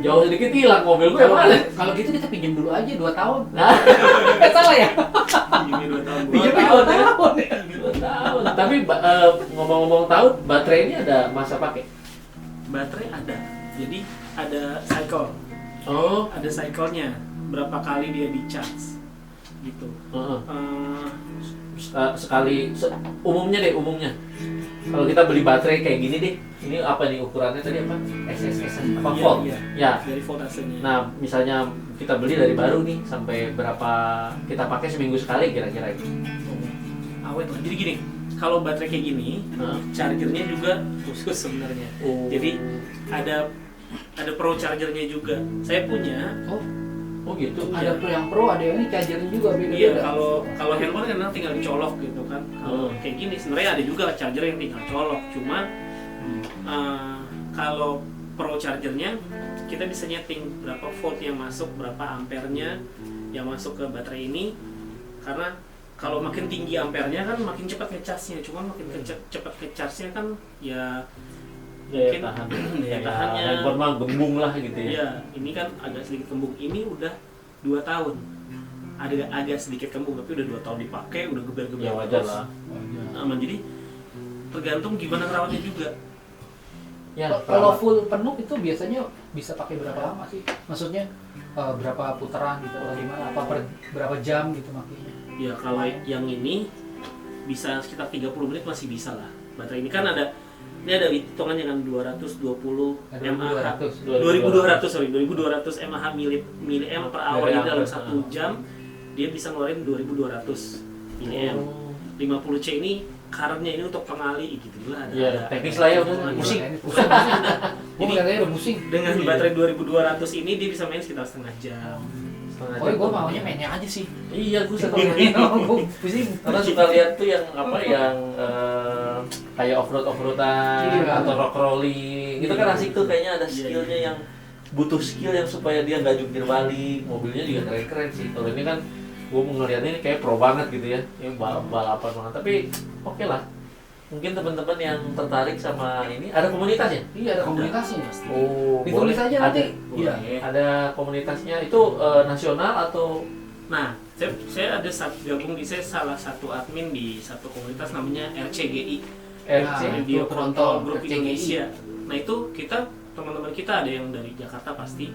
[SPEAKER 1] Jauh sedikit hilang mobil gue mana?
[SPEAKER 2] Kalau gitu kita pinjam dulu aja 2 tahun.
[SPEAKER 1] Nah,
[SPEAKER 2] Nggak salah ya?
[SPEAKER 3] Ini 2 tahun.
[SPEAKER 2] Pinjam
[SPEAKER 1] tahun
[SPEAKER 2] 2
[SPEAKER 1] ya.
[SPEAKER 2] tahun ya.
[SPEAKER 1] 2 tahun. Tapi ngomong-ngomong tahun, baterai ini ada masa pakai.
[SPEAKER 3] Baterai ada. Jadi ada cycle.
[SPEAKER 1] Oh,
[SPEAKER 3] Ada cycle-nya. Berapa kali dia di charge. Gitu.
[SPEAKER 1] heeh.
[SPEAKER 3] Eh,
[SPEAKER 1] Sekali umumnya kalau kita beli baterai kayak gini deh, ini apa nih ukurannya tadi apa? SSS apa
[SPEAKER 3] Iya,
[SPEAKER 1] volt?
[SPEAKER 3] iya.
[SPEAKER 1] Ya.
[SPEAKER 3] dari voltasenya.
[SPEAKER 1] Nah, misalnya kita beli dari baru nih, sampai berapa kita pakai seminggu sekali kira-kira gitu.
[SPEAKER 3] Awet lah. Jadi gini, kalau baterai kayak gini,
[SPEAKER 1] Heeh.
[SPEAKER 3] chargernya juga khusus sebenarnya.
[SPEAKER 1] Oh.
[SPEAKER 3] Jadi ada pro chargernya juga. Saya punya.
[SPEAKER 1] Oh gitu.
[SPEAKER 2] Ada pro yang pro, ada yang ini chargernya juga beda-beda.
[SPEAKER 3] Iya, kalau handphone kan tinggal dicolok gitu kan. Kalau
[SPEAKER 1] Hmm.
[SPEAKER 3] kayak gini sebenarnya ada juga charger yang tinggal colok. Cuma kalau pro chargernya kita bisa nyeting berapa volt yang masuk, berapa ampernya yang masuk ke baterai ini. Karena kalau makin tinggi ampernya kan makin cepat ngecasnya. Cuma makin cepat ngecasnya kan ya
[SPEAKER 1] Daya
[SPEAKER 3] mungkin
[SPEAKER 1] tahan.
[SPEAKER 3] daya
[SPEAKER 1] Ya,
[SPEAKER 3] tahannya.
[SPEAKER 1] handphone mah gembung lah gitu ya.
[SPEAKER 3] Iya, ini kan agak sedikit kembung. Ini udah 2 tahun. Ada agak sedikit kembung, tapi udah 2 tahun dipakai, udah geber-geber.
[SPEAKER 1] Ya wajar
[SPEAKER 3] terus.
[SPEAKER 1] lah.
[SPEAKER 3] Aman. Jadi tergantung gimana rawatnya juga.
[SPEAKER 1] Ya,
[SPEAKER 2] Kalau full penuh itu biasanya bisa pakai berapa lama sih? Maksudnya berapa putaran gitu atau gimana? Apa berapa jam gitu makanya?
[SPEAKER 3] Ya kalau yang ini bisa sekitar 30 menit masih bisa lah. Baterai ini kan ada hitungannya kan 220 mAh. 2200 mAh miliamp per hour. Jadi dalam 1 jam dia bisa ngeluarin 2200 miliamp. 50C ini current-nya ini untuk pengali gitu lah.
[SPEAKER 1] Iya, teknis lah ya, udah pusing.
[SPEAKER 2] Pusing. Gue katanya udah pusing.
[SPEAKER 3] Dengan
[SPEAKER 1] Iya.
[SPEAKER 3] baterai 2200 ini dia bisa main sekitar setengah jam.
[SPEAKER 1] Setengah
[SPEAKER 2] Oh,
[SPEAKER 1] jam.
[SPEAKER 2] gue maunya mainnya aja sih.
[SPEAKER 1] Iya, gue suka
[SPEAKER 2] Gue pusing.
[SPEAKER 1] karena suka lihat tuh yang apa yang kayak offroadan
[SPEAKER 2] Iya.
[SPEAKER 1] atau rock rolling itu kan asik tuh, kayaknya ada
[SPEAKER 3] Iya,
[SPEAKER 1] skillnya yang butuh skill yang supaya dia nggak jungkir balik, mobilnya juga keren-keren sih. Kalau ini kan gue ngeliatnya ini kayak pro banget gitu ya, ini balapan banget. Tapi oke lah, mungkin teman-teman yang tertarik sama ini ada komunitasnya.
[SPEAKER 2] Iya, ada komunitasnya.
[SPEAKER 1] Oh,
[SPEAKER 2] Ditulis aja nanti.
[SPEAKER 3] Iya.
[SPEAKER 1] Ada komunitasnya itu nasional atau
[SPEAKER 3] Nah, saya ada gabung saya salah satu admin di satu komunitas namanya RCGI,
[SPEAKER 1] RC?
[SPEAKER 3] Radio Kontrol Grup
[SPEAKER 2] RCGI.
[SPEAKER 3] Indonesia. Nah itu kita teman-teman kita ada yang dari Jakarta pasti,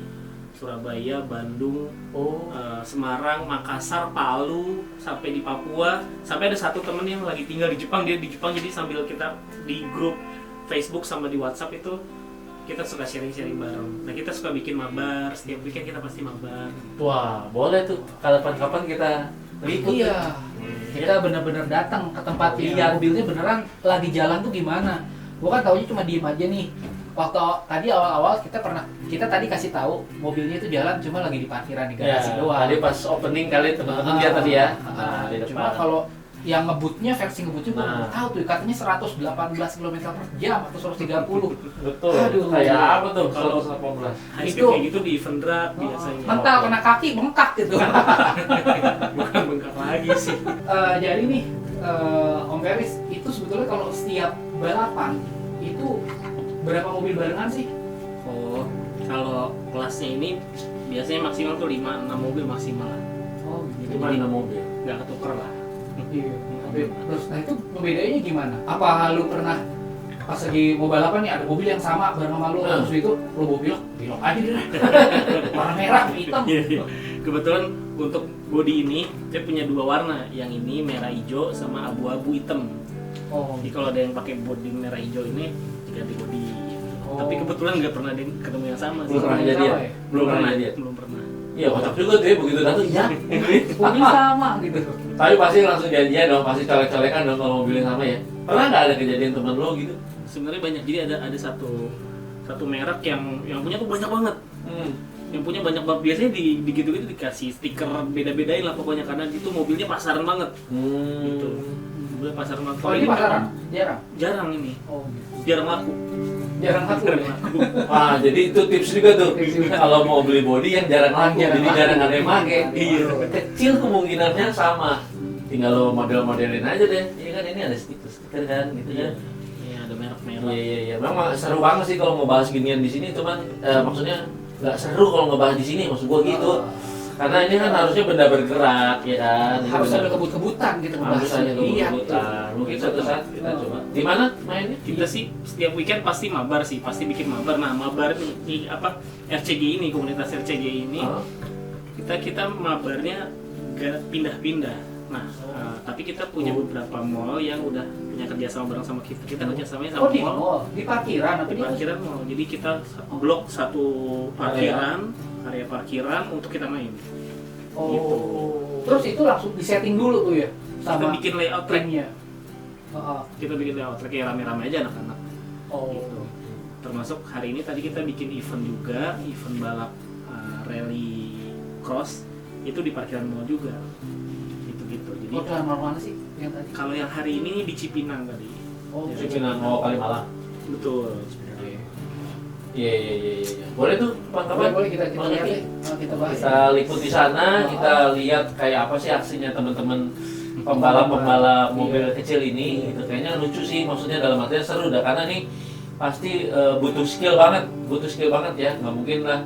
[SPEAKER 3] Surabaya, Bandung,
[SPEAKER 1] Oh,
[SPEAKER 3] Semarang, Makassar, Palu, sampai di Papua. Sampai ada satu temen yang lagi tinggal di Jepang, dia di Jepang, jadi sambil kita di grup Facebook sama di WhatsApp itu kita suka sharing-sharing bareng. Nah kita suka bikin mabar, setiap weekend kita pasti mabar.
[SPEAKER 1] wah boleh tuh kapan-kapan kita ikut.
[SPEAKER 2] Iya. Kita benar-benar datang ke tempat
[SPEAKER 1] Iya.
[SPEAKER 2] yang mobilnya beneran lagi jalan tuh gimana. Gua kan taunya cuma diem aja nih. Waktu tadi awal-awal kita tadi kasih tahu mobilnya itu jalan cuma lagi di parkiran di
[SPEAKER 1] Ya,
[SPEAKER 2] garasi doang.
[SPEAKER 1] tadi pas opening kali teman-teman lihat tadi ya. Nah, di
[SPEAKER 2] Cuma
[SPEAKER 1] depan.
[SPEAKER 2] kalau yang ngebutnya versi ngebutnya gua
[SPEAKER 1] Nah.
[SPEAKER 2] nggak tahu tuh katanya 118 km per jam atau 130.
[SPEAKER 1] Betul.
[SPEAKER 2] Aduh.
[SPEAKER 1] Kayak apa tuh?
[SPEAKER 3] Kalau-
[SPEAKER 1] 118.
[SPEAKER 3] High speed
[SPEAKER 2] Itu-
[SPEAKER 3] kayak gitu di event drag biasanya.
[SPEAKER 2] Mental kena kaki bengkak gitu.
[SPEAKER 3] Bukan bengkak lagi sih.
[SPEAKER 2] Jadi nih Om Feris itu sebetulnya kalau setiap balapan itu berapa mobil barengan sih?
[SPEAKER 3] Oh, kalau kelasnya ini biasanya maksimal tuh 5-6 mobil maksimal.
[SPEAKER 2] Oh
[SPEAKER 1] Itu mana mobil?
[SPEAKER 3] Nggak ketuker lah.
[SPEAKER 2] Iya. Terus nah itu pembedaannya gimana? Apa lu pernah pas lagi mau balapan nih ada mobil yang sama bareng sama lu, terus itu lu mau belok aja deh. Warna merah, hitam.
[SPEAKER 3] Kebetulan untuk body ini saya punya 2 warna, yang ini merah hijau sama abu-abu hitam.
[SPEAKER 2] Oh,
[SPEAKER 3] Jadi kalau ada yang pakai body merah hijau ini diganti body.
[SPEAKER 2] Oh.
[SPEAKER 3] Tapi kebetulan nggak pernah ketemu yang sama sih.
[SPEAKER 1] Belum pernah
[SPEAKER 2] Sama
[SPEAKER 1] jadian?
[SPEAKER 2] ya?
[SPEAKER 1] Belum pernah jadian?
[SPEAKER 3] Belum pernah.
[SPEAKER 1] Iya, kocak juga tuh ya, begitu datang ya.
[SPEAKER 2] mobil sama gitu.
[SPEAKER 1] Tapi pasti langsung janjian dong, pasti colek-colekan dong kalau mobilnya sama ya. Pernah nggak ada kejadian teman lo gitu?
[SPEAKER 3] Sebenarnya banyak, jadi ada satu merek yang punya tuh banyak banget. Yang punya banyak banget, biasanya di gitu-gitu dikasih stiker beda-bedain lah pokoknya, karena itu mobilnya pasaran banget gitu. Mobilnya pasaran banget.
[SPEAKER 2] Oh, ini pasaran? Jarang.
[SPEAKER 3] Jarang ini,
[SPEAKER 2] Oh,
[SPEAKER 3] jarang laku.
[SPEAKER 2] jarang satu.
[SPEAKER 3] Jarang laku.
[SPEAKER 1] Wah, jadi itu tips juga tuh.
[SPEAKER 2] Tips juga.
[SPEAKER 1] Kalau mau beli body yang jarang laku,
[SPEAKER 2] Jarang
[SPEAKER 1] jadi
[SPEAKER 2] laku.
[SPEAKER 1] jarang ada yang pakai.
[SPEAKER 2] Iya.
[SPEAKER 1] Kecil kemungkinannya sama. Tinggal lo model-modelin aja deh. Iya kan, ini ada stiker kan gitu
[SPEAKER 3] Iya,
[SPEAKER 1] kan.
[SPEAKER 3] iya ada merek-merek merah.
[SPEAKER 1] Iya. Memang seru banget sih kalau mau bahas ginian di sini, cuman maksudnya nggak seru kalau ngebahas di sini, maksud gua gitu. Karena ini kan harusnya benda bergerak, ya kan. Ini
[SPEAKER 2] Harus
[SPEAKER 1] benda-
[SPEAKER 2] ada kebut-kebutan gitu
[SPEAKER 1] harus
[SPEAKER 2] ngebahasnya.
[SPEAKER 1] ada
[SPEAKER 2] Iya,
[SPEAKER 1] kebutuhan. Mungkin suatu saat kita coba. Di mana mainnya?
[SPEAKER 3] Kita sih setiap weekend pasti mabar sih, pasti bikin mabar. Nah, mabar di apa RCG ini, komunitas RCG ini,
[SPEAKER 1] Oh.
[SPEAKER 3] kita mabarnya gak pindah-pindah. Nah, tapi kita punya beberapa mall yang udah punya kerjasama bareng sama kita. Kita kerjasamanya sama
[SPEAKER 2] Oh, di
[SPEAKER 3] mall.
[SPEAKER 2] mall, di parkiran apa
[SPEAKER 3] Di
[SPEAKER 2] di
[SPEAKER 3] parkiran mall. Jadi kita blok satu parkiran, area parkiran untuk kita main.
[SPEAKER 2] Oh. Terus itu langsung disetting dulu tuh ya
[SPEAKER 3] Kita
[SPEAKER 2] sama
[SPEAKER 3] bikin layout track.
[SPEAKER 2] timnya. Heeh.
[SPEAKER 3] Kita bikin layout track ya rame-rame aja anak-anak.
[SPEAKER 2] Oh.
[SPEAKER 3] Gitu. Termasuk hari ini tadi kita bikin event juga, event balap rally cross itu di parkiran mall juga. Gitu. Jadi
[SPEAKER 2] Hotel mana sih yang tadi?
[SPEAKER 3] kalau yang hari ini di Cipinang tadi.
[SPEAKER 2] Oh,
[SPEAKER 3] Di
[SPEAKER 1] Cipinang, Kalimalang.
[SPEAKER 3] Betul.
[SPEAKER 1] Iya. Boleh tuh kapan-kapan.
[SPEAKER 2] boleh kita
[SPEAKER 1] Bang
[SPEAKER 2] lihat
[SPEAKER 1] Niki.
[SPEAKER 2] deh. Kita bahas.
[SPEAKER 1] Kita liput di sana, kita lihat kayak apa sih aksinya teman-teman pembalap mobil kecil ini. Gitu. Kayaknya lucu sih, maksudnya dalam artian seru dah, karena nih pasti butuh skill banget ya. Nggak mungkin lah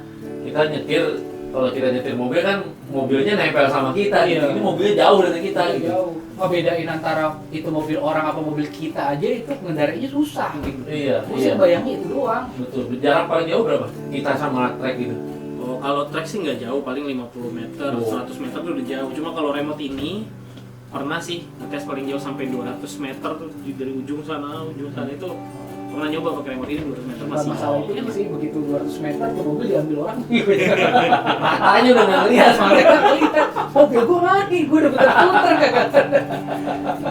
[SPEAKER 1] kita nyetir, kalau kita nyetir mobil kan mobilnya nempel sama kita gitu.
[SPEAKER 3] Iya.
[SPEAKER 1] Ini mobilnya jauh dari kita gitu.
[SPEAKER 2] Jauh. Ngebedain antara itu mobil orang apa mobil kita aja itu ngendarainya susah gitu.
[SPEAKER 1] Iya.
[SPEAKER 2] Mesti bayangnya itu doang.
[SPEAKER 1] Betul. Jarak paling jauh berapa? Kita sama trek gitu.
[SPEAKER 3] Oh, kalau track sih nggak jauh, paling 50 meter,
[SPEAKER 1] Oh.
[SPEAKER 3] 100 meter tuh udah jauh. Cuma kalau remote ini pernah sih ngetes paling jauh sampai 200 meter tuh dari ujung sana itu pernah nyoba pakai remote ini 200 meter
[SPEAKER 2] Bukan
[SPEAKER 3] masih
[SPEAKER 2] masalah itu
[SPEAKER 3] enak.
[SPEAKER 2] sih, begitu 200 meter tuh mobil diambil orang.
[SPEAKER 1] Matanya udah nggak ngeliat.
[SPEAKER 2] Mereka kelihatan, mobil gue mati, gue udah putar-putar kagak.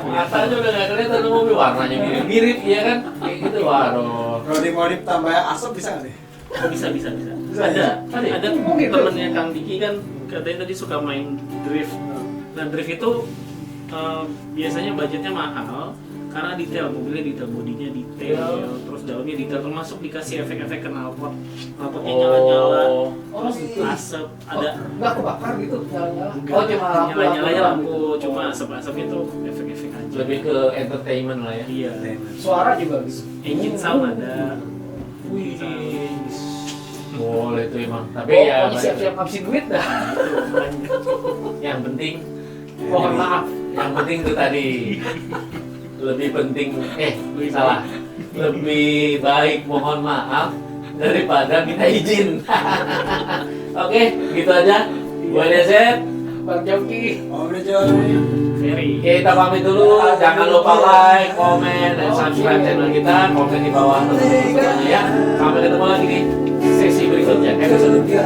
[SPEAKER 1] Matanya udah nggak kelihatan tuh mobil, warnanya mirip-mirip ya kan? Kayak gitu, waduh.
[SPEAKER 4] Kalau dimodif tambah asap bisa nggak nih?
[SPEAKER 3] Oh, bisa.
[SPEAKER 4] Bisa
[SPEAKER 3] Ada
[SPEAKER 4] ya?
[SPEAKER 2] Oh, gitu.
[SPEAKER 3] temennya Kang Diki kan katanya tadi suka main drift. Nah, drift itu biasanya budgetnya mahal karena detail, mobilnya detail, bodinya detail, terus dalamnya detail, termasuk dikasih efek-efek knalpotnya nyala-nyala,
[SPEAKER 2] Oh,
[SPEAKER 3] terus
[SPEAKER 2] gitu.
[SPEAKER 3] asap, ada
[SPEAKER 2] Nggak kebakar gitu, nyala-nyala.
[SPEAKER 3] enggak,
[SPEAKER 2] Oh, cuma lampu.
[SPEAKER 3] nyala-nyalanya lampu, cuma asap-asap itu efek-efek aja.
[SPEAKER 1] Lebih ke entertainment lah ya.
[SPEAKER 3] Iya.
[SPEAKER 2] Suara juga gitu.
[SPEAKER 3] Engine sound ada.
[SPEAKER 2] Wih.
[SPEAKER 1] Boleh tuh emang. Tapi
[SPEAKER 2] Oh,
[SPEAKER 1] ya
[SPEAKER 2] pokoknya siap-siap ngabisin duit dah.
[SPEAKER 1] yang penting,
[SPEAKER 2] Mohon maaf.
[SPEAKER 1] yang penting tuh tadi lebih penting, salah. Lebih baik mohon maaf daripada minta izin. Oke, gitu aja. Gua Deset.
[SPEAKER 2] Bang Joki.
[SPEAKER 4] Oh, udah Joy.
[SPEAKER 3] Very.
[SPEAKER 1] Kita pamit dulu. Jangan lupa like, komen, dan subscribe channel kita. Komen di bawah teman-teman semuanya ya. Sampai ketemu lagi di sesi berikutnya. Episode 3.